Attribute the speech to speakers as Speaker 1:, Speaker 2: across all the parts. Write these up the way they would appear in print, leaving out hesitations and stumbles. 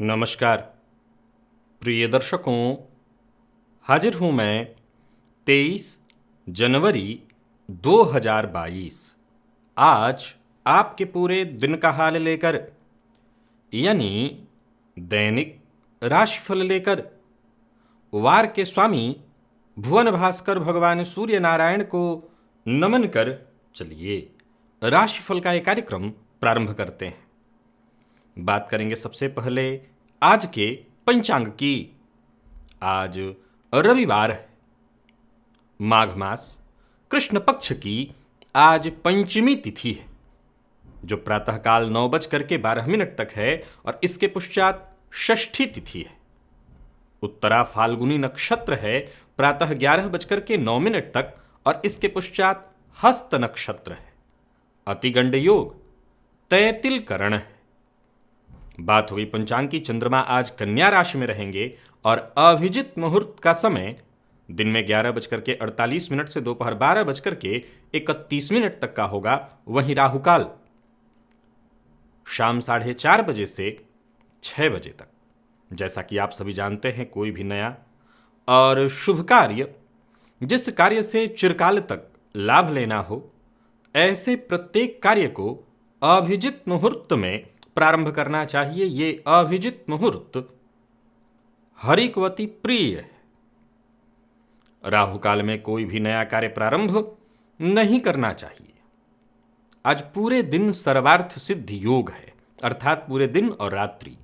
Speaker 1: नमस्कार प्रिय दर्शकों, हाजिर हूँ मैं 23 जनवरी 2022 आज आपके पूरे दिन का हाल लेकर, यानी दैनिक राशिफल लेकर। वार के स्वामी भुवन भास्कर भगवान सूर्य नारायण को नमन कर चलिए राशिफल का एक कार्यक्रम प्रारंभ करते हैं। बात करेंगे सबसे पहले आज के पंचांग की। आज रविवार है, माघ मास कृष्ण पक्ष की आज पंचमी तिथि है, जो प्रातःकाल 9:12 तक है और इसके पश्चात षष्ठी तिथि है। उत्तरा फाल्गुनी नक्षत्र है, प्रातः 11:09 तक और इसके पश्चात हस्त नक्षत्र है। अतिगंड योग तैतिल करण है। बात हुई पंचांग की। चंद्रमा आज कन्या राशि में रहेंगे और अभिजित मुहूर्त का समय दिन में 11:48 से दोपहर 12:31 तक का होगा। वहीं राहुकाल शाम 4:30 से 6 बजे तक। जैसा कि आप सभी जानते हैं, कोई भी नया और शुभ कार्य, जिस कार्य से चिरकाल तक लाभ लेना हो, ऐसे प्रत्येक कार्य को अभिजित मुहूर्त में प्रारंभ करना चाहिए। ये अभिजित मुहूर्त हरिकवती प्रिय है। राहुकाल में कोई भी नया कार्य प्रारंभ नहीं करना चाहिए। आज पूरे दिन सर्वार्थ सिद्ध योग है, अर्थात पूरे दिन और रात्रि।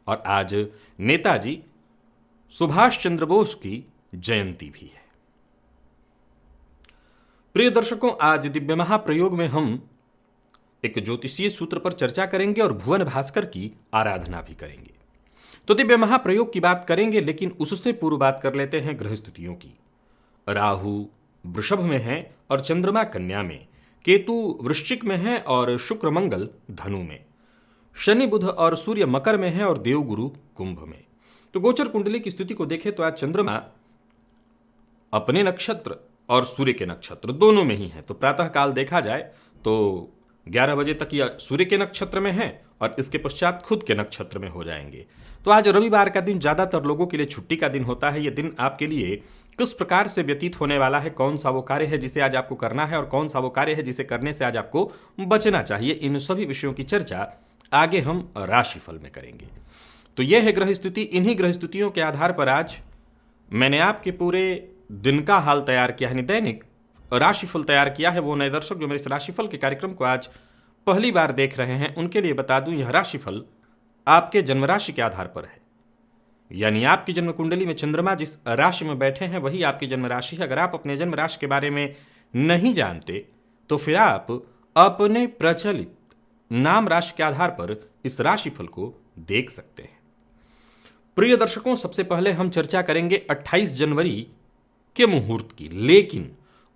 Speaker 1: और आज नेताजी सुभाष चंद्र बोस की जयंती भी है। प्रिय दर्शकों, आज दिव्य महाप्रयोग में हम एक ज्योतिषीय सूत्र पर चर्चा करेंगे और भुवन भास्कर की आराधना भी करेंगे। तो दिव्य महाप्रयोग की बात करेंगे, लेकिन उससे पूर्व बात कर लेते हैं ग्रह स्थितियों की। राहु वृषभ में है और चंद्रमा कन्या में, केतु वृश्चिक में है और शुक्र मंगल धनु में, शनि बुध और सूर्य मकर में है और देवगुरु कुंभ में। तो गोचर कुंडली की स्थिति को देखें तो आज चंद्रमा अपने नक्षत्र और सूर्य के नक्षत्र दोनों में ही है। तो प्रातःकाल देखा जाए तो 11 बजे तक यह सूर्य के नक्षत्र में है और इसके पश्चात खुद के नक्षत्र में हो जाएंगे। तो आज रविवार का दिन ज़्यादातर लोगों के लिए छुट्टी का दिन होता है। यह दिन आपके लिए किस प्रकार से व्यतीत होने वाला है, कौन सा वो कार्य है जिसे आज आपको करना है और कौन सा वो कार्य है जिसे करने से आज आपको बचना चाहिए, इन सभी विषयों की चर्चा आगे हम राशिफल में करेंगे। तो यह है ग्रह स्थिति। इन्हीं ग्रह स्थितियों के आधार पर आज मैंने आपके पूरे दिन का हाल तैयार किया है, दैनिक राशिफल तैयार किया है। वो नए दर्शक जो मेरे इस राशिफल के कार्यक्रम को आज पहली बार देख रहे हैं, उनके लिए बता दूं, यह राशिफल आपके जन्म राशि के आधार पर है। यानी आपकी जन्म कुंडली में चंद्रमा जिस राशि में बैठे हैं वही आपकी जन्म राशि है। अगर आप अपने जन्म राशि के बारे में नहीं जानते तो फिर आप अपने प्रचलित नाम राशि के आधार पर इस राशिफल को देख सकते हैं। प्रिय दर्शकों, सबसे पहले हम चर्चा करेंगे 28 जनवरी के मुहूर्त की, लेकिन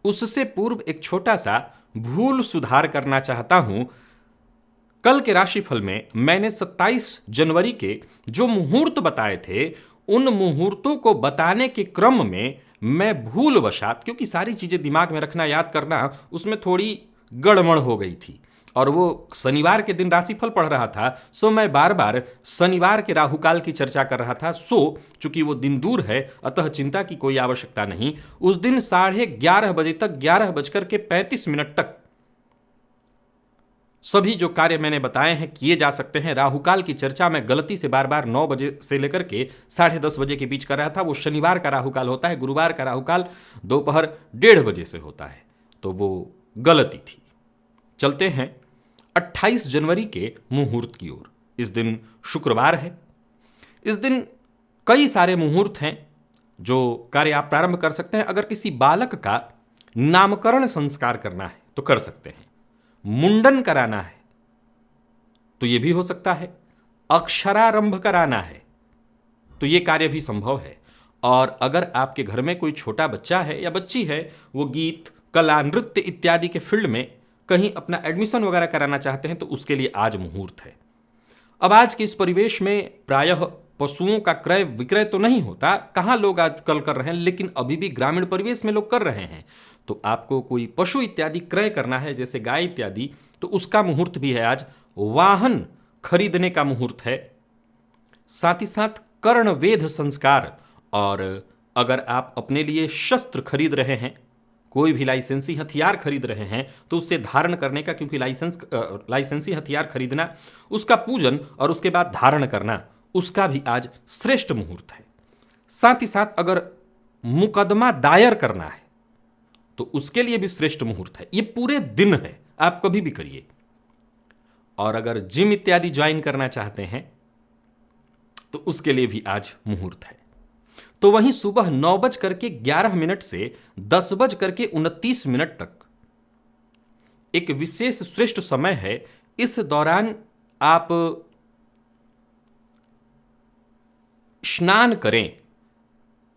Speaker 1: उससे पूर्व एक छोटा सा भूल सुधार करना चाहता हूं। कल के राशिफल में मैंने 27 जनवरी के जो मुहूर्त बताए थे, उन मुहूर्तों को बताने के क्रम में मैं भूलवशात, क्योंकि सारी चीजें दिमाग में रखना याद करना उसमें थोड़ी गड़बड़ हो गई थी और वो शनिवार के दिन राशिफल पढ़ रहा था, सो मैं बार बार शनिवार के राहुकाल की चर्चा कर रहा था। सो चूंकि वो दिन दूर है, अतः चिंता की कोई आवश्यकता नहीं। उस दिन 11:30 बजे तक, 11:35 तक सभी जो कार्य मैंने बताए हैं किए जा सकते हैं। राहुकाल की चर्चा मैं गलती से बार बार 9 बजे से लेकर के 10:30 बजे के बीच कर रहा था। वो शनिवार का राहुकाल होता है, गुरुवार का राहुकाल दोपहर 1:30 बजे से होता है, तो वो गलती थी। चलते हैं 28 जनवरी के मुहूर्त की ओर। इस दिन शुक्रवार है। इस दिन कई सारे मुहूर्त हैं जो कार्य आप प्रारंभ कर सकते हैं। अगर किसी बालक का नामकरण संस्कार करना है तो कर सकते हैं। मुंडन कराना है तो यह भी हो सकता है। अक्षरारंभ कराना है तो यह कार्य भी संभव है। और अगर आपके घर में कोई छोटा बच्चा है या बच्ची है, वो गीत, कला, नृत्य इत्यादि के फील्ड में कहीं अपना एडमिशन वगैरह कराना चाहते हैं तो उसके लिए आज मुहूर्त है। अब आज के इस परिवेश में प्रायः पशुओं का क्रय विक्रय तो नहीं होता, कहाँ लोग आजकल कर रहे हैं, लेकिन अभी भी ग्रामीण परिवेश में लोग कर रहे हैं। तो आपको कोई पशु इत्यादि क्रय करना है, जैसे गाय इत्यादि, तो उसका मुहूर्त भी है आज। वाहन खरीदने का मुहूर्त है। साथ ही साथ कर्णवेध संस्कार। और अगर आप अपने लिए शस्त्र खरीद रहे हैं, कोई भी लाइसेंसी हथियार खरीद रहे हैं, तो उसे धारण करने का, क्योंकि लाइसेंसी हथियार खरीदना, उसका पूजन और उसके बाद धारण करना, उसका भी आज श्रेष्ठ मुहूर्त है। साथ ही साथ अगर मुकदमा दायर करना है तो उसके लिए भी श्रेष्ठ मुहूर्त है। ये पूरे दिन है, आप कभी भी करिए। और अगर जिम इत्यादि ज्वाइन करना चाहते हैं तो उसके लिए भी आज मुहूर्त है। तो वहीं सुबह 9:11 से 10:29 तक एक विशेष श्रेष्ठ समय है। इस दौरान आप स्नान करें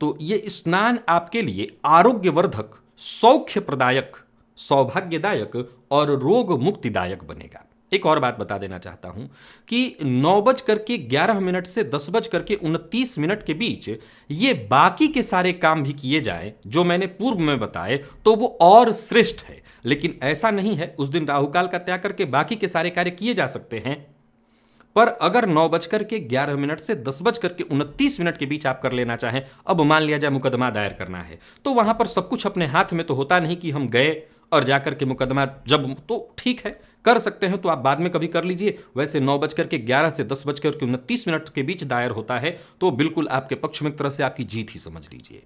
Speaker 1: तो ये स्नान आपके लिए आरोग्यवर्धक, सौख्य प्रदायक, सौभाग्यदायक और रोग मुक्तिदायक बनेगा। एक और बात बता देना चाहता हूं कि 9:11 से 10:29 के बीच ये बाकी के सारे काम भी किए जाए जो मैंने पूर्व में बताए तो वो और श्रेष्ठ है। लेकिन ऐसा नहीं है, उस दिन राहुकाल का त्याग करके बाकी के सारे कार्य किए जा सकते हैं। पर अगर 9:11 से 10:29 के बीच आप कर लेना चाहें, अब मान लिया जाए मुकदमा दायर करना है, तो वहां पर सब कुछ अपने हाथ में तो होता नहीं कि हम गए और जाकर के मुकदमा, जब तो ठीक है कर सकते हैं तो आप बाद में कभी कर लीजिए। वैसे 9:11 से 10:29 के बीच दायर होता है तो बिल्कुल आपके पक्ष में एक तरह से आपकी जीत ही समझ लीजिए।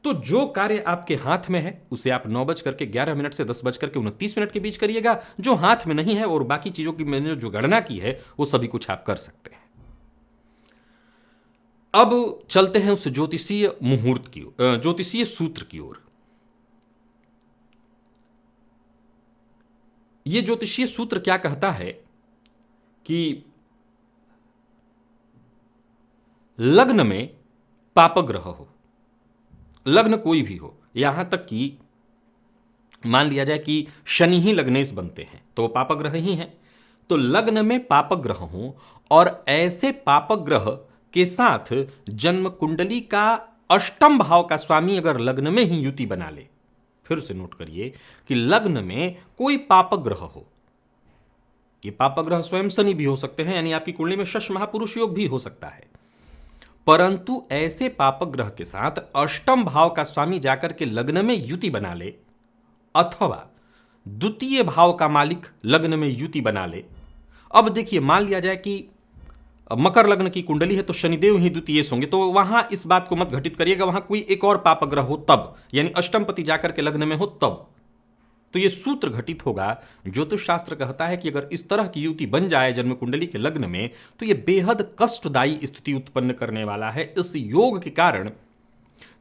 Speaker 1: तो जो कार्य आपके हाथ में है उसे आप 9:11 से 10:29 के बीच करिएगा। जो हाथ में नहीं है और बाकी चीजों की मैंने जो गणना की है वो सभी कुछ आप कर सकते हैं। अब चलते हैं उस ज्योतिषीय मुहूर्त की ओर, ज्योतिषीय सूत्र की ओर। यह ज्योतिषीय सूत्र क्या कहता है कि लग्न में पापग्रह हो, लग्न कोई भी हो, यहां तक कि मान लिया जाए कि शनि ही लग्नेश बनते हैं तो वो पापग्रह ही हैं। तो लग्न में पापग्रह हो और ऐसे पापग्रह के साथ जन्म कुंडली का अष्टम भाव का स्वामी अगर लग्न में ही युति बना ले, फिर से नोट करिए कि लग्न में कोई पापग्रह हो, ये पापग्रह स्वयं शनि भी हो सकते हैं, यानी आपकी कुंडली में शश महापुरुष योग भी हो सकता है। परंतु ऐसे पापग्रह के साथ अष्टम भाव का स्वामी जाकर के लग्न में युति बना ले, अथवा द्वितीय भाव का मालिक लग्न में युति बना ले। अब देखिए, मान लिया जाए कि मकर लग्न की कुंडली है तो शनिदेव ही द्वितीय होंगे, तो वहां इस बात को मत घटित करिएगा वहां कोई एक और पापग्रह हो तब, यानी अष्टमपति जाकर के लग्न में हो तब तो यह सूत्र घटित होगा। ज्योतिष शास्त्र कहता है कि अगर इस तरह की युति बन जाए जन्म कुंडली के लग्न में तो यह बेहद कष्टदायी स्थिति उत्पन्न करने वाला है। इस योग के कारण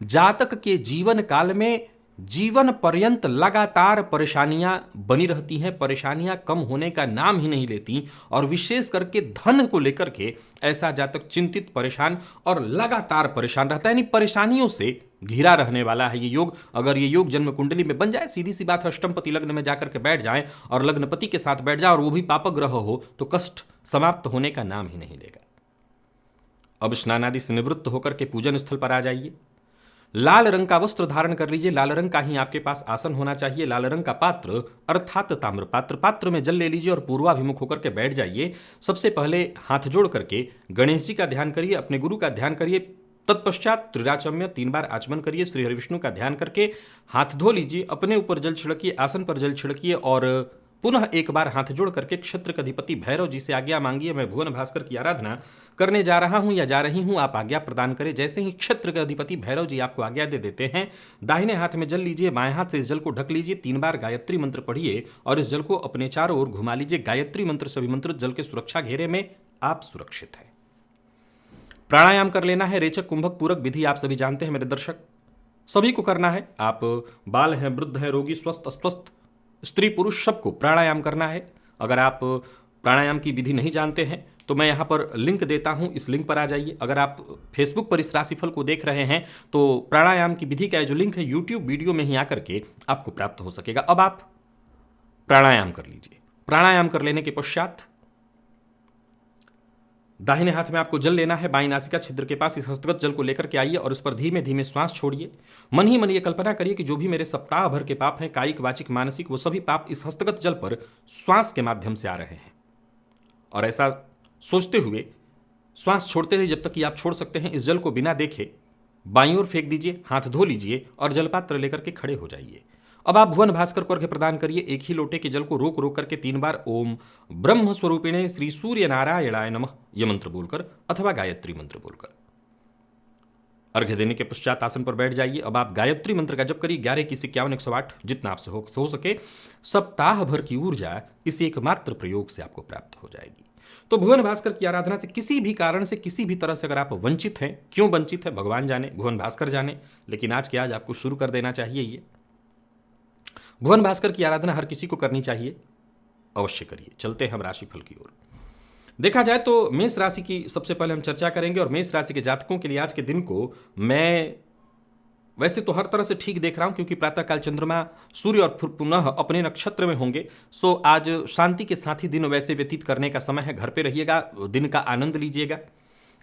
Speaker 1: जातक के जीवन काल में जीवन पर्यंत लगातार परेशानियां बनी रहती हैं, परेशानियां कम होने का नाम ही नहीं लेती। और विशेष करके धन को लेकर के ऐसा जातक चिंतित, परेशान और लगातार परेशान रहता है, यानी परेशानियों से घिरा रहने वाला है ये योग। अगर ये योग जन्म कुंडली में बन जाए, सीधी सी बात है, अष्टमपति लग्न में जाकर के बैठ जाए और लग्नपति के साथ बैठ जाए और वो भी पापग्रह हो, तो कष्ट समाप्त होने का नाम ही नहीं लेगा। अब स्नान आदि से निवृत्त होकर के पूजन स्थल पर आ जाइए। लाल रंग का वस्त्र धारण कर लीजिए, लाल रंग का ही आपके पास आसन होना चाहिए। लाल रंग का पात्र अर्थात ताम्र पात्र, पात्र में जल ले लीजिए और पूर्वाभिमुख होकर के बैठ जाइए। सबसे पहले हाथ जोड़ करके गणेश जी का ध्यान करिए, अपने गुरु का ध्यान करिए। तत्पश्चात त्रिराचम्य 3 बार आचमन करिए, श्री हरिविष्णु का ध्यान करके हाथ धो लीजिए, अपने ऊपर जल छिड़किए, आसन पर जल छिड़किए और पुनः एक बार हाथ जोड़ करके क्षेत्र के अधिपति भैरव जी से आज्ञा मांगिए। मैं भुवन भास्कर की आराधना करने जा रहा हूं या जा रही हूं, आप आज्ञा प्रदान करें। जैसे ही क्षेत्र के अधिपति भैरव जी आपको आज्ञा दे देते हैं, दाहिने हाथ में जल लीजिए, बाएं हाथ से इस जल को ढक लीजिए, 3 बार गायत्री मंत्र पढ़िए और इस जल को अपने चारों ओर घुमा लीजिए। गायत्री मंत्र से अभिमंत्रित जल के सुरक्षा घेरे में आप सुरक्षित हैं। प्राणायाम कर लेना है, रेचक कुंभक पूरक विधि आप सभी जानते हैं मेरे दर्शक, सभी को करना है। आप बाल हैं, वृद्ध हैं, रोगी, स्वस्थ अस्वस्थ, स्त्री पुरुष, सबको प्राणायाम करना है। अगर आप प्राणायाम की विधि नहीं जानते हैं तो मैं यहाँ पर लिंक देता हूँ, इस लिंक पर आ जाइए। अगर आप फेसबुक पर इस राशिफल को देख रहे हैं तो प्राणायाम की विधि का जो लिंक है यूट्यूब वीडियो में ही आकर के आपको प्राप्त हो सकेगा। अब आप प्राणायाम कर लीजिए। प्राणायाम कर लेने के पश्चात दाहिने हाथ में आपको जल लेना है, बाईं नासिका छिद्र के पास इस हस्तगत जल को लेकर के आइए और उस पर धीमे धीमे श्वास छोड़िए। मन ही मन ये कल्पना करिए कि जो भी मेरे सप्ताह भर के पाप हैं, कायिक, वाचिक, मानसिक, वो सभी पाप इस हस्तगत जल पर श्वास के माध्यम से आ रहे हैं। और ऐसा सोचते हुए श्वास छोड़ते रहिए जब तक कि आप छोड़ सकते हैं। इस जल को बिना देखे बाईं ओर फेंक दीजिए, हाथ धो लीजिए और जलपात्र लेकर के खड़े हो जाइए। अब आप भुवन भास्कर को अर्घ्य प्रदान करिए। एक ही लोटे के जल को रोक रोक करके 3 बार ओम ब्रह्म स्वरूपिणे श्री सूर्य नारायणाय नमः यह मंत्र बोलकर अथवा गायत्री मंत्र बोलकर अर्घ्य देने के पश्चात आसन पर बैठ जाइए। अब आप गायत्री मंत्र का जप करिए 11 की 51 108 जितना आपसे हो सके। सप्ताह भर की ऊर्जा इस एकमात्र प्रयोग से आपको प्राप्त हो जाएगी। तो भुवन भास्कर की आराधना से किसी भी कारण से, किसी भी तरह से अगर आप वंचित हैं, क्यों वंचित है भगवान जाने, भुवन भास्कर जाने, लेकिन आज के आज आपको शुरू कर देना चाहिए। ये भुवन भास्कर की आराधना हर किसी को करनी चाहिए, अवश्य करिए। चलते हैं हम राशिफल की ओर। देखा जाए तो मेष राशि की सबसे पहले हम चर्चा करेंगे और मेष राशि के जातकों के लिए आज के दिन को मैं वैसे तो हर तरह से ठीक देख रहा हूं, क्योंकि प्रातःकाल चंद्रमा सूर्य और फिर पुनः अपने नक्षत्र में होंगे। सो आज शांति के साथ ही दिन वैसे व्यतीत करने का समय है। घर पे रहिएगा, दिन का आनंद लीजिएगा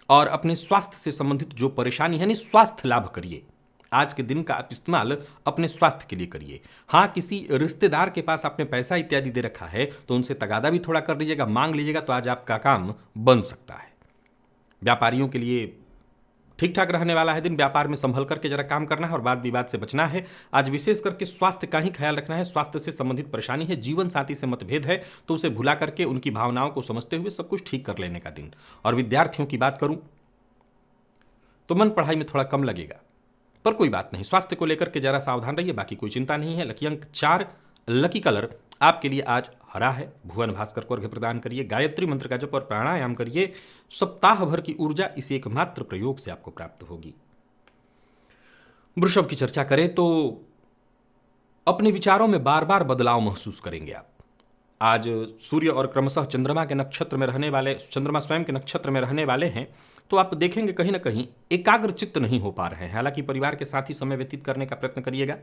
Speaker 1: और अपने स्वास्थ्य से संबंधित जो परेशानी है यानी स्वास्थ्य लाभ करिए। आज के दिन का आप इस्तेमाल अपने स्वास्थ्य के लिए करिए। हाँ, किसी रिश्तेदार के पास आपने पैसा इत्यादि दे रखा है तो उनसे तगादा भी थोड़ा कर लीजिएगा, मांग लीजिएगा, तो आज आपका काम बन सकता है। व्यापारियों के लिए ठीक ठाक रहने वाला है दिन। व्यापार में संभल करके जरा काम करना है और वाद विवाद से बचना है। आज विशेष करके स्वास्थ्य का ही ख्याल रखना है। स्वास्थ्य से संबंधित परेशानी है, जीवन साथी से मतभेद है, तो उसे भुला करके उनकी भावनाओं को समझते हुए सब कुछ ठीक कर लेने का दिन। और विद्यार्थियों की बात करूं तो मन पढ़ाई में थोड़ा कम लगेगा, पर कोई बात नहीं, स्वास्थ्य को लेकर के जरा सावधान रहिए, बाकी कोई चिंता नहीं है। लकी अंक 4, लकी कलर आपके लिए आज हरा है। भुवन भास्कर को अर्घ्य प्रदान करिए, गायत्री मंत्र का जप और प्राणायाम करिए। सप्ताह भर की ऊर्जा इस एकमात्र प्रयोग से आपको प्राप्त होगी। वृषभ की चर्चा करें तो अपने विचारों में बार बार बदलाव महसूस करेंगे आप। आज सूर्य और क्रमशः चंद्रमा के नक्षत्र में रहने वाले, चंद्रमा स्वयं के नक्षत्र में रहने वाले हैं, तो आप देखेंगे कहीं ना कहीं एकाग्र चित्त नहीं हो पा रहे हैं। हालांकि परिवार के साथ ही समय व्यतीत करने का प्रयत्न करिएगा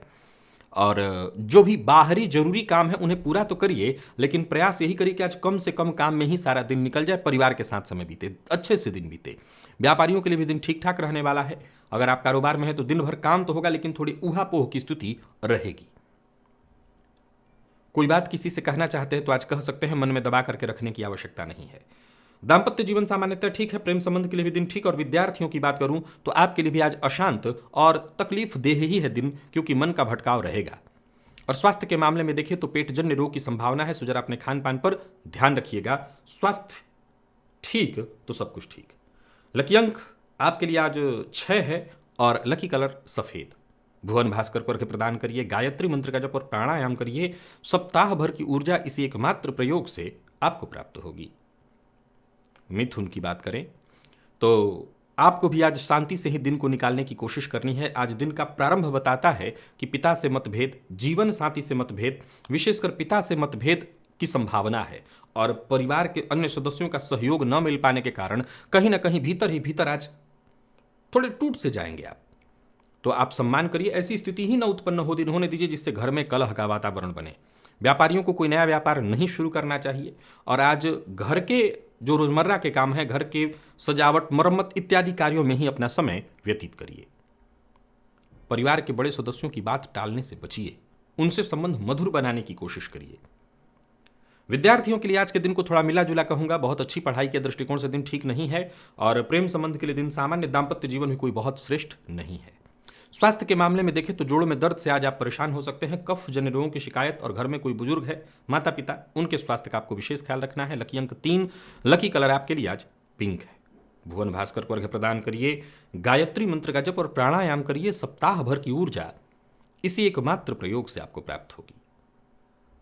Speaker 1: और जो भी बाहरी जरूरी काम है उन्हें पूरा तो करिए, लेकिन प्रयास यही करिए कि आज कम से कम काम में ही सारा दिन निकल जाए, परिवार के साथ समय बीते, अच्छे से दिन बीते। व्यापारियों के लिए भी दिन ठीक ठाक रहने वाला है। अगर आप कारोबार में है तो दिन भर काम तो होगा, लेकिन थोड़ी ऊहापोह की स्थिति रहेगी। कोई बात किसी से कहना चाहते हैं तो आज कह सकते हैं, मन में दबा करके रखने की आवश्यकता नहीं है। दाम्पत्य जीवन सामान्यतः ठीक है। प्रेम संबंध के लिए भी दिन ठीक। और विद्यार्थियों की बात करूं तो आपके लिए भी आज अशांत और तकलीफ देह ही है दिन, क्योंकि मन का भटकाव रहेगा। और स्वास्थ्य के मामले में देखिए तो पेटजन्य रोग की संभावना है, सो जरा अपने खान पान पर ध्यान रखिएगा। स्वास्थ्य ठीक तो सब कुछ ठीक। लकी अंक आपके लिए आज 6 है और लकी कलर सफेद। भुवन भास्कर को अर्घ्य प्रदान करिए, गायत्री मंत्र का जप और प्राणायाम करिए। सप्ताह भर की ऊर्जा इसी एकमात्र प्रयोग से आपको प्राप्त होगी। मिथुन की बात करें तो आपको भी आज शांति से ही दिन को निकालने की कोशिश करनी है। आज दिन का प्रारंभ बताता है कि पिता से मतभेद, जीवन साथी से मतभेद, विशेषकर पिता से मतभेद की संभावना है और परिवार के अन्य सदस्यों का सहयोग न मिल पाने के कारण कहीं ना कहीं भीतर ही भीतर आज थोड़े टूट से जाएंगे आप। तो आप सम्मान करिए, ऐसी स्थिति ही न उत्पन्न होने दीजिए जिससे घर में कलह का वातावरण बने। व्यापारियों को कोई नया व्यापार नहीं शुरू करना चाहिए और आज घर के जो रोजमर्रा के काम है, घर के सजावट, मरम्मत इत्यादि कार्यों में ही अपना समय व्यतीत करिए। परिवार के बड़े सदस्यों की बात टालने से बचिए, उनसे संबंध मधुर बनाने की कोशिश करिए। विद्यार्थियों के लिए आज के दिन को थोड़ा मिला जुला कहूंगा, बहुत अच्छी पढ़ाई के दृष्टिकोण से दिन ठीक नहीं है और प्रेम संबंध के लिए दिन सामान्य। दाम्पत्य जीवन में कोई बहुत श्रेष्ठ नहीं है। स्वास्थ्य के मामले में देखें तो जोड़ों में दर्द से आज आप परेशान हो सकते हैं। कफ जन्य रोगों की शिकायत और घर में कोई बुजुर्ग है, माता पिता, उनके स्वास्थ्य का आपको विशेष ख्याल रखना है। लकी अंक 3, लकी कलर आपके लिए आज पिंक है। भुवन भास्कर को अर्घ्य प्रदान करिए, गायत्री मंत्र का जप और प्राणायाम करिए। सप्ताह भर की ऊर्जा इसी एकमात्र प्रयोग से आपको प्राप्त होगी।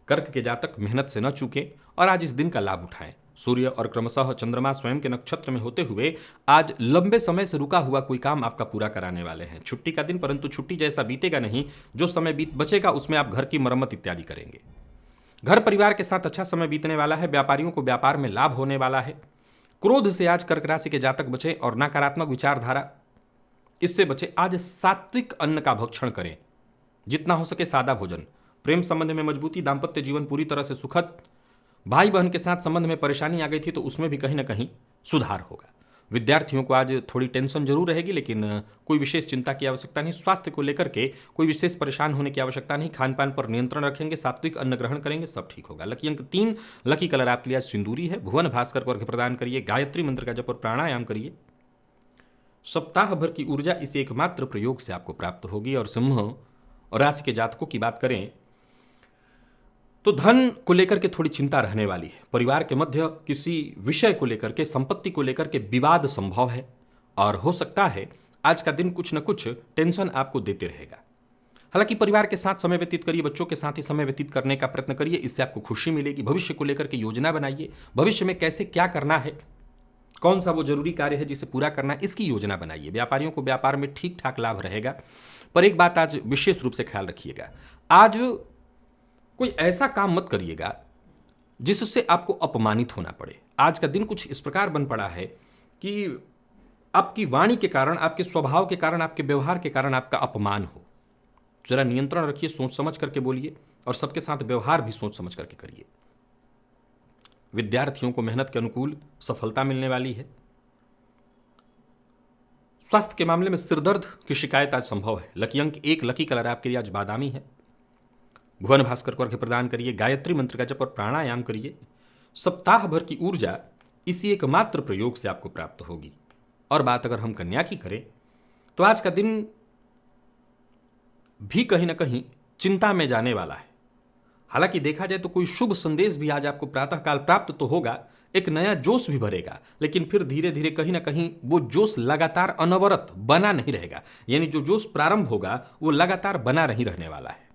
Speaker 1: कर्क के जातक मेहनत से न चूकें और आज इस दिन का लाभ उठाएं। सूर्य और क्रमशः चंद्रमा स्वयं के नक्षत्र में होते हुए आज लंबे समय से रुका हुआ कोई काम आपका पूरा कराने वाले हैं। छुट्टी का दिन, परंतु छुट्टी जैसा बीतेगा नहीं। जो समय बचेगा उसमें आप घर की मरम्मत इत्यादि करेंगे। घर परिवार के साथ अच्छा समय बीतने वाला है। व्यापारियों को व्यापार में लाभ होने वाला है। क्रोध से आज कर्क राशि के जातक बचें और नकारात्मक विचारधारा इससे बचे। आज सात्विक अन्न का भक्षण करें, जितना हो सके सादा भोजन। प्रेम संबंध में मजबूती, दाम्पत्य जीवन पूरी तरह से सुखद। भाई बहन के साथ संबंध में परेशानी आ गई थी तो उसमें भी कहीं ना कहीं सुधार होगा। विद्यार्थियों को आज थोड़ी टेंशन जरूर रहेगी, लेकिन कोई विशेष चिंता की आवश्यकता नहीं। स्वास्थ्य को लेकर के कोई विशेष परेशान होने की आवश्यकता नहीं। खान पान पर नियंत्रण रखेंगे, सात्विक अन्न ग्रहण करेंगे, सब ठीक होगा। लकी अंक 3, लकी कलर आपके लिए आज सिंदूरी है। भुवन भास्कर को अर्घ्य प्रदान करिए, गायत्री मंत्र का जप और प्राणायाम करिए। सप्ताह भर की ऊर्जा इस एकमात्र प्रयोग से आपको प्राप्त होगी। और सिंह और राशि के जातकों की बात करें तो धन को लेकर के थोड़ी चिंता रहने वाली है। परिवार के मध्य किसी विषय को लेकर के, संपत्ति को लेकर के विवाद संभव है और हो सकता है आज का दिन कुछ न कुछ टेंशन आपको देते रहेगा। हालांकि परिवार के साथ समय व्यतीत करिए, बच्चों के साथ ही समय व्यतीत करने का प्रयत्न करिए, इससे आपको खुशी मिलेगी। भविष्य को लेकर के योजना बनाइए, भविष्य में कैसे क्या करना है, कौन सा वो जरूरी कार्य है जिसे पूरा करना है, इसकी योजना बनाइए। व्यापारियों को व्यापार में ठीक ठाक लाभ रहेगा। पर एक बात आज विशेष रूप से ख्याल रखिएगा, आज कोई ऐसा काम मत करिएगा जिससे आपको अपमानित होना पड़े। आज का दिन कुछ इस प्रकार बन पड़ा है कि आपकी वाणी के कारण, आपके स्वभाव के कारण, आपके व्यवहार के कारण आपका अपमान हो। जरा नियंत्रण रखिए, सोच समझ करके बोलिए और सबके साथ व्यवहार भी सोच समझ करके करिए। विद्यार्थियों को मेहनत के अनुकूल सफलता मिलने वाली है। स्वास्थ्य के मामले में सिरदर्द की शिकायत आज संभव है। लकी अंक 1, लकी कलर आपके लिए आज बादामी है। भुवन भास्कर को अर्घ्य प्रदान करिए, गायत्री मंत्र का जप और प्राणायाम करिए। सप्ताह भर की ऊर्जा इसी एकमात्र प्रयोग से आपको प्राप्त होगी। और बात अगर हम कन्या की करें तो आज का दिन भी कहीं ना कहीं चिंता में जाने वाला है। हालांकि देखा जाए तो कोई शुभ संदेश भी आज आपको प्रातःकाल प्राप्त तो होगा, एक नया जोश भी भरेगा, लेकिन फिर धीरे धीरे कहीं ना कहीं वो जोश लगातार अनवरत बना नहीं रहेगा। यानी जो जोश प्रारंभ होगा वो लगातार बना नहीं रहने वाला है।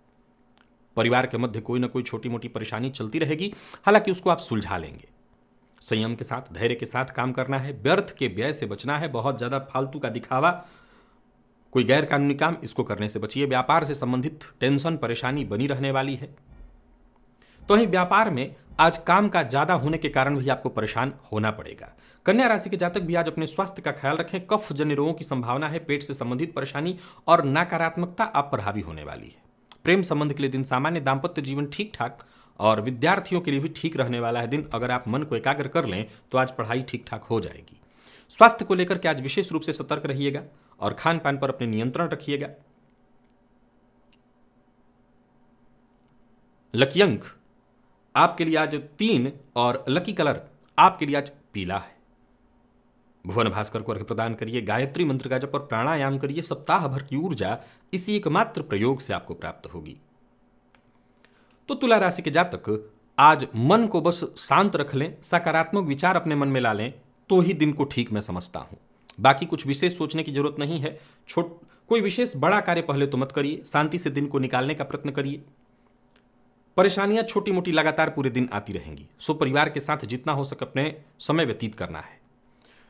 Speaker 1: परिवार के मध्य कोई ना कोई छोटी मोटी परेशानी चलती रहेगी, हालांकि उसको आप सुलझा लेंगे। संयम के साथ, धैर्य के साथ काम करना है, व्यर्थ के व्यय से बचना है। बहुत ज्यादा फालतू का दिखावा, कोई गैर कानूनी काम, इसको करने से बचिए। व्यापार से संबंधित टेंशन, परेशानी बनी रहने वाली है। तो वहीं व्यापार में आज काम का ज्यादा होने के कारण भी आपको परेशान होना पड़ेगा। कन्या राशि के जातक भी आज अपने स्वास्थ्य का ख्याल रखें। कफ जन्य रोगों की संभावना है, पेट से संबंधित परेशानी और नकारात्मकता आप पर हावी होने वाली है। प्रेम संबंध के लिए दिन सामान्य, दाम्पत्य जीवन ठीक ठाक और विद्यार्थियों के लिए भी ठीक रहने वाला है दिन। अगर आप मन को एकाग्र कर लें तो आज पढ़ाई ठीक ठाक हो जाएगी। स्वास्थ्य को लेकर के आज विशेष रूप से सतर्क रहिएगा और खान पान पर अपने नियंत्रण रखिएगा। लकी अंक आपके लिए आज 3 और लकी कलर आपके लिए आज पीला है। भुवन भास्कर को अर्घ्य प्रदान करिए, गायत्री मंत्र का जप और प्राणायाम करिए। सप्ताह भर की ऊर्जा इसी एकमात्र प्रयोग से आपको प्राप्त होगी। तो तुला राशि के जातक आज मन को बस शांत रख लें, सकारात्मक विचार अपने मन में ला लें तो ही दिन को ठीक मैं समझता हूं। बाकी कुछ विशेष सोचने की जरूरत नहीं है। कोई विशेष बड़ा कार्य पहले तो मत करिए, शांति से दिन को निकालने का प्रयत्न करिए। परेशानियां छोटी मोटी लगातार पूरे दिन आती रहेंगी, सो परिवार के साथ जितना हो सके अपने समय व्यतीत करना है।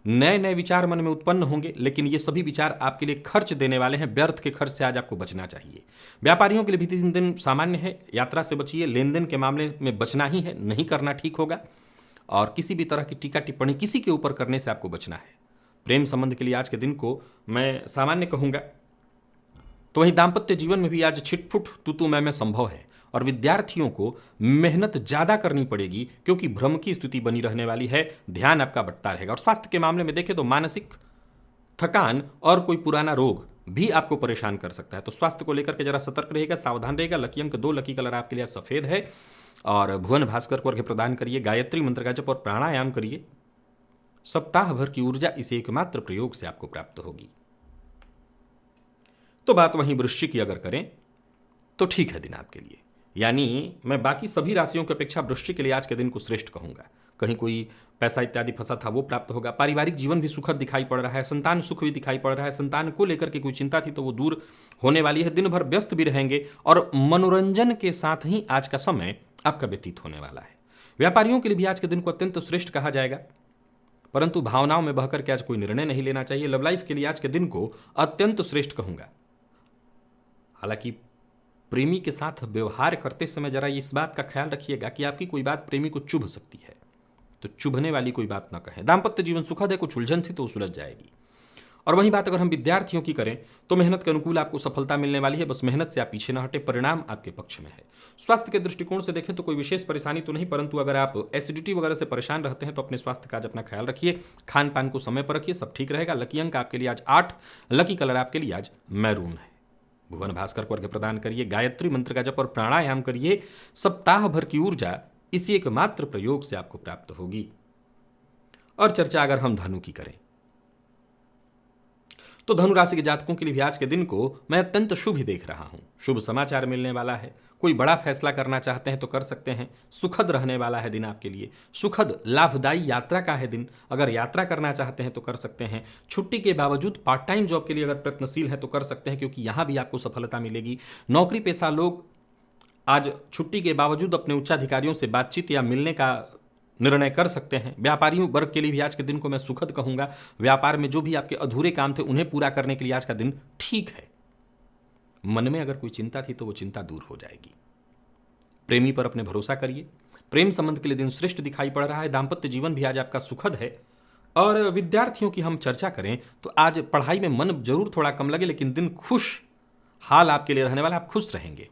Speaker 1: नए नए विचार मन में उत्पन्न होंगे, लेकिन ये सभी विचार आपके लिए खर्च देने वाले हैं। व्यर्थ के खर्च से आज आपको बचना चाहिए। व्यापारियों के लिए भी दिन सामान्य है, यात्रा से बचिए। लेन देन के मामले में बचना ही है, नहीं करना ठीक होगा। और किसी भी तरह की टीका टिप्पणी किसी के ऊपर करने से आपको बचना है। प्रेम संबंध के लिए आज के दिन को मैं सामान्य कहूंगा। तो वहीं दाम्पत्य जीवन में भी आज छिटफुट तू मैं संभव है और विद्यार्थियों को मेहनत ज्यादा करनी पड़ेगी, क्योंकि भ्रम की स्थिति बनी रहने वाली है। ध्यान आपका बंटता रहेगा। और स्वास्थ्य के मामले में देखें तो मानसिक थकान और कोई पुराना रोग भी आपको परेशान कर सकता है। तो स्वास्थ्य को लेकर के जरा सतर्क रहेगा, सावधान रहेगा। लकी अंक 2, लकी कलर आपके लिए सफेद है। और भुवन भास्कर को अर्घ्य प्रदान करिए, गायत्री मंत्र का जप और प्राणायाम करिए। सप्ताह भर की ऊर्जा इस एकमात्र प्रयोग से आपको प्राप्त होगी। तो बात वहीं वृश्चिक की अगर करें तो ठीक है दिन आपके लिए। यानी मैं बाकी सभी राशियों की अपेक्षा वृश्चिक के लिए आज के दिन को श्रेष्ठ कहूंगा। कहीं कोई पैसा इत्यादि फंसा था वो प्राप्त होगा। पारिवारिक जीवन भी सुखद दिखाई पड़ रहा है। संतान सुख भी दिखाई पड़ रहा है। संतान को लेकर के कोई चिंता थी तो वो दूर होने वाली है। दिन भर व्यस्त भी रहेंगे और मनोरंजन के साथ ही आज का समय आपका व्यतीत होने वाला है। व्यापारियों के लिए भी आज के दिन को अत्यंत श्रेष्ठ कहा जाएगा, परंतु भावनाओं में बहकर के आज कोई निर्णय नहीं लेना चाहिए। लव लाइफ के लिए आज के दिन को अत्यंत श्रेष्ठ कहूंगा। हालांकि प्रेमी के साथ व्यवहार करते समय जरा इस बात का ख्याल रखिएगा कि आपकी कोई बात प्रेमी को चुभ सकती है, तो चुभने वाली कोई बात ना कहें। दाम्पत्य जीवन सुखद है, कुछ उलझन थी तो सुलझ जाएगी। और वहीं बात अगर हम विद्यार्थियों की करें तो मेहनत के अनुकूल आपको सफलता मिलने वाली है, बस मेहनत से आप पीछे ना हटे, परिणाम आपके पक्ष में है। स्वास्थ्य के दृष्टिकोण से देखें तो कोई विशेष परेशानी तो नहीं, परंतु अगर आप एसिडिटी वगैरह से परेशान रहते हैं तो अपने स्वास्थ्य का आज अपना ख्याल रखिए, खान पान को समय पर रखिए, सब ठीक रहेगा। लकी अंक आपके लिए आज 8, लकी कलर आपके लिए आज मैरून है। भुवन भास्कर को अर्घ्य प्रदान करिए, गायत्री मंत्र का जप और प्राणायाम करिए, सप्ताह भर की ऊर्जा इसी एकमात्र प्रयोग से आपको प्राप्त होगी। और चर्चा अगर हम धनु की करें तो धनु राशि के जातकों के लिए भी आज के दिन को मैं अत्यंत शुभ ही देख रहा हूं। शुभ समाचार मिलने वाला है, कोई बड़ा फैसला करना चाहते हैं तो कर सकते हैं, सुखद रहने वाला है दिन आपके लिए, सुखद लाभदायी यात्रा का है दिन, अगर यात्रा करना चाहते हैं तो कर सकते हैं। छुट्टी के बावजूद पार्ट टाइम जॉब के लिए अगर प्रयत्नशील है तो कर सकते हैं, क्योंकि यहां भी आपको सफलता मिलेगी। नौकरी पेशा लोग आज छुट्टी के बावजूद अपने उच्चाधिकारियों से बातचीत या मिलने का निर्णय कर सकते हैं। व्यापारियों वर्ग के लिए भी आज के दिन को मैं सुखद कहूंगा। व्यापार में जो भी आपके अधूरे काम थे उन्हें पूरा करने के लिए आज का दिन ठीक है। मन में अगर कोई चिंता थी तो वो चिंता दूर हो जाएगी। प्रेमी पर अपने भरोसा करिए, प्रेम संबंध के लिए दिन श्रेष्ठ दिखाई पड़ रहा है। दाम्पत्य जीवन भी आज आपका सुखद है। और विद्यार्थियों की हम चर्चा करें तो आज पढ़ाई में मन जरूर थोड़ा कम लगे, लेकिन दिन खुश हाल आपके लिए रहने वाला, आप खुश रहेंगे।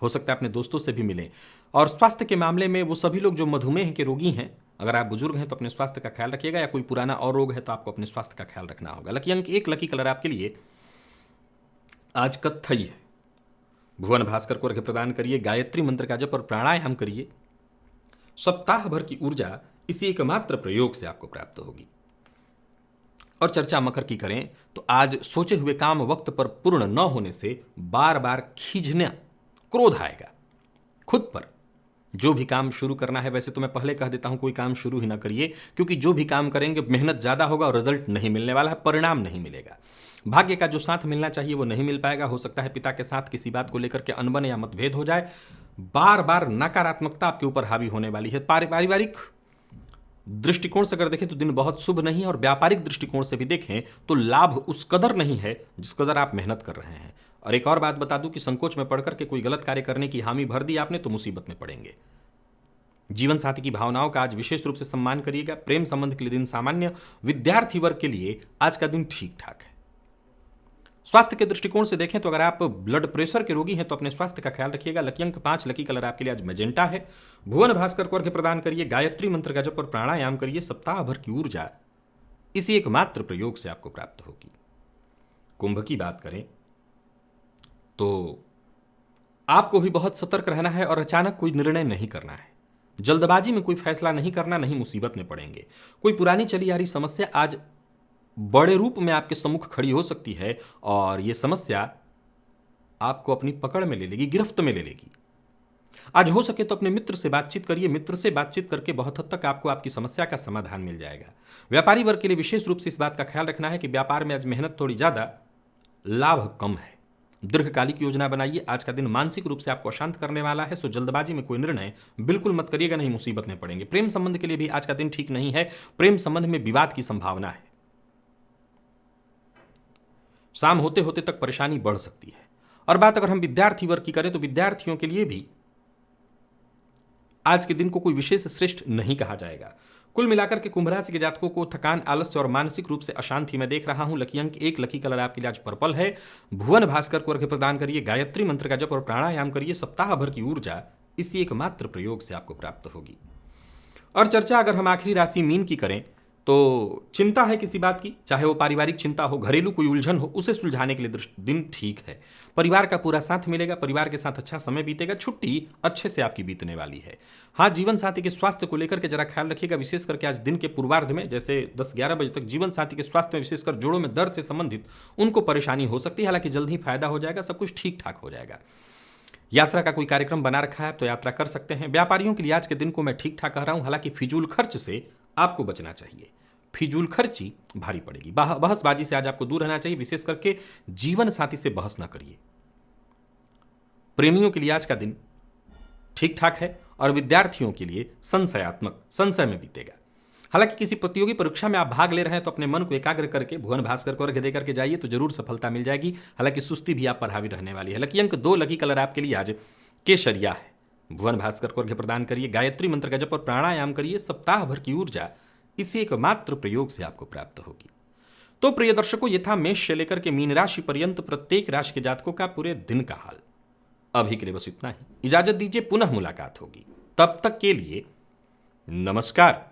Speaker 1: हो सकता है अपने दोस्तों से भी मिलें। और स्वास्थ्य के मामले में वो सभी लोग जो मधुमेह के रोगी हैं, अगर आप बुजुर्ग हैं तो अपने स्वास्थ्य का ख्याल रखिएगा, या कोई पुराना और रोग है तो आपको अपने स्वास्थ्य का ख्याल रखना होगा। लकी अंक 1, लकी कलर आपके लिए आज कत्थई है। भुवन भास्कर को अर्घ्य प्रदान करिए, गायत्री मंत्र का जप और प्राणायाम करिए, सप्ताह भर की ऊर्जा इसी एकमात्र प्रयोग से आपको प्राप्त होगी। और चर्चा मकर की करें तो आज सोचे हुए काम वक्त पर पूर्ण न होने से बार बार खींचना, क्रोध आएगा खुद पर। जो भी काम शुरू करना है, वैसे तो मैं पहले कह देता हूं कोई काम शुरू ही ना करिए, क्योंकि जो भी काम करेंगे मेहनत ज्यादा होगा और रिजल्ट नहीं मिलने वाला है, परिणाम नहीं मिलेगा। भाग्य का जो साथ मिलना चाहिए वो नहीं मिल पाएगा। हो सकता है पिता के साथ किसी बात को लेकर के अनबन या मतभेद हो जाए। बार बार नकारात्मकता आपके ऊपर हावी होने वाली है। पारिवारिक दृष्टिकोण से अगर देखें तो दिन बहुत शुभ नहीं है, और व्यापारिक दृष्टिकोण से भी देखें तो लाभ उस कदर नहीं है जिस कदर आप मेहनत कर रहे हैं। और एक और बात बता दूं कि संकोच में पड़कर के कोई गलत कार्य करने की हामी भर दी आपने तो मुसीबत में पड़ेंगे। जीवन साथी की भावनाओं का आज विशेष रूप से सम्मान करिएगा। प्रेम संबंध के लिए दिन सामान्य, विद्यार्थी वर्ग के लिए आज का दिन ठीक ठाक है। स्वास्थ्य के दृष्टिकोण से देखें तो अगर आप ब्लड प्रेशर के रोगी हैं तो अपने स्वास्थ्य का ख्याल रखिएगा। लकी अंक 5, लकी कलर आपके लिए आज मैजेंटा है। भुवन भास्कर को अर्घ्य प्रदान करिए, गायत्री मंत्र का जप और प्राणायाम करिए, सप्ताह भर की ऊर्जा इसी एकमात्र प्रयोग से आपको प्राप्त होगी। कुंभ की बात करें तो आपको भी बहुत सतर्क रहना है और अचानक कोई निर्णय नहीं करना है। जल्दबाजी में कोई फैसला नहीं करना, नहीं मुसीबत में पड़ेंगे। कोई पुरानी चली आ रही समस्या आज बड़े रूप में आपके सम्मुख खड़ी हो सकती है, और यह समस्या आपको अपनी पकड़ में ले लेगी, गिरफ्त में ले लेगी। आज हो सके तो अपने मित्र से बातचीत करिए। मित्र से बातचीत करके बहुत हद तक आपको आपकी समस्या का समाधान मिल जाएगा। व्यापारी वर्ग के लिए विशेष रूप से इस बात का ख्याल रखना है कि व्यापार में आज मेहनत थोड़ी ज्यादा, लाभ कम है। दीर्घकालिक योजना बनाइए। आज का दिन मानसिक रूप से आपको अशांत करने वाला है, सो जल्दबाजी में कोई निर्णय बिल्कुल मत करिएगा, नहीं मुसीबत में पड़ेंगे। प्रेम संबंध के लिए भी आज का दिन ठीक नहीं है। प्रेम संबंध में विवाद की संभावना है। शाम होते होते तक परेशानी बढ़ सकती है। और बात अगर हम विद्यार्थी वर्ग की करें तो विद्यार्थियों के लिए भी आज के दिन को कोई विशेष श्रेष्ठ नहीं कहा जाएगा। कुल मिलाकर के कुंभ राशि के जातकों को थकान, आलस्य और मानसिक रूप से अशांति मैं देख रहा हूं। लकी अंक 1, लकी कलर आपके लिए आज पर्पल है। भुवन भास्कर को अर्घ्य प्रदान करिए, गायत्री मंत्र का जप और प्राणायाम करिए, सप्ताह भर की ऊर्जा इसी एकमात्र प्रयोग से आपको प्राप्त होगी। और चर्चा अगर हम आखिरी राशि मीन की करें तो चिंता है किसी बात की, चाहे वो पारिवारिक चिंता हो, घरेलू कोई उलझन हो, उसे सुलझाने के लिए दिन ठीक है। परिवार का पूरा साथ मिलेगा, परिवार के साथ अच्छा समय बीतेगा, छुट्टी अच्छे से आपकी बीतने वाली है। हाँ, जीवन साथी के स्वास्थ्य को लेकर के जरा ख्याल रखिएगा, विशेष करके आज दिन के पूर्वार्ध में जैसे 10-11 बजे तक जीवन साथी के स्वास्थ्य में, विशेषकर जोड़ों में दर्द से संबंधित उनको परेशानी हो सकती है। हालांकि जल्द ही फायदा हो जाएगा, सब कुछ ठीक ठाक हो जाएगा। यात्रा का कोई कार्यक्रम बना रखा है तो यात्रा कर सकते हैं। व्यापारियों के लिए आज के दिन को मैं ठीक ठाक कह रहा हूं, हालांकि फिजूल खर्च से आपको बचना चाहिए। फिजूल खर्ची भारी पड़ेगी। बहसबाजी से आज आपको दूर रहना चाहिए, विशेष करके जीवन साथी से बहस ना करिए। प्रेमियों के लिए आज का दिन ठीक ठाक है, और विद्यार्थियों के लिए संशयात्मक, संशय में बीतेगा। हालांकि किसी प्रतियोगी परीक्षा में आप भाग ले रहे हैं तो अपने मन को एकाग्र करके भुवन भास्कर को अर्घ्य देकर के जाइए तो जरूर सफलता मिल जाएगी। हालांकि सुस्ती भी आप पर हावी रहने वाली है। लकी अंक 2, लकी कलर आपके लिए आज केसरिया है। भुवन भास्कर को अर्घ्य प्रदान करिए, गायत्री मंत्र का जप और प्राणायाम करिए, सप्ताह भर की ऊर्जा इसी एकमात्र प्रयोग से आपको प्राप्त होगी। तो प्रिय दर्शकों, ये था मेष से लेकर के मीन राशि पर्यंत प्रत्येक राशि के जातकों का पूरे दिन का हाल। अभी के लिए बस इतना ही। इजाजत दीजिए, पुनः मुलाकात होगी। तब तक के लिए नमस्कार।